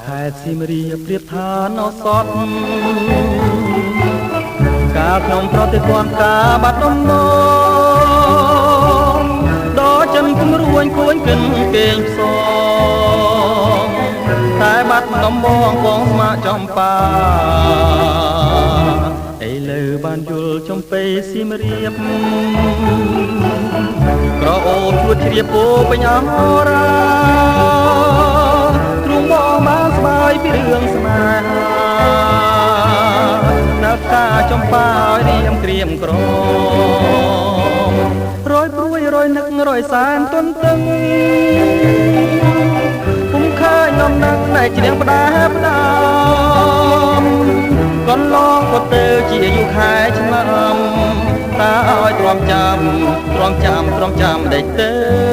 ខេត្តសៀមរាបប្រៀបថានៅសតកាលខ្ញុំប្រតិគាំការបាត់ដំបងដល់ចិនគំរួញគួញគិនគេងផ្សងតែបាត់ដំបងបងស្មាចំបាឥឡូវបានយល់ចំពេសៀមរាបក្រអូបជួតជ្រាបពោពេញអរាទ្រុងបងបានស្បាយពីរឿងស្នេហានៅផ្កាចំបាឲ្យរៀមក្រៀមក្រមរយព្រួយរយនឹករយសានទន្ទឹងពុំឃើញនំនឹងតែជ្រៀងផ្ដាផ្ដាំកន្លងក៏ទៅជាយូរខែឆ្នាំតាឲ្យទ្រាំចាំដេចទៅ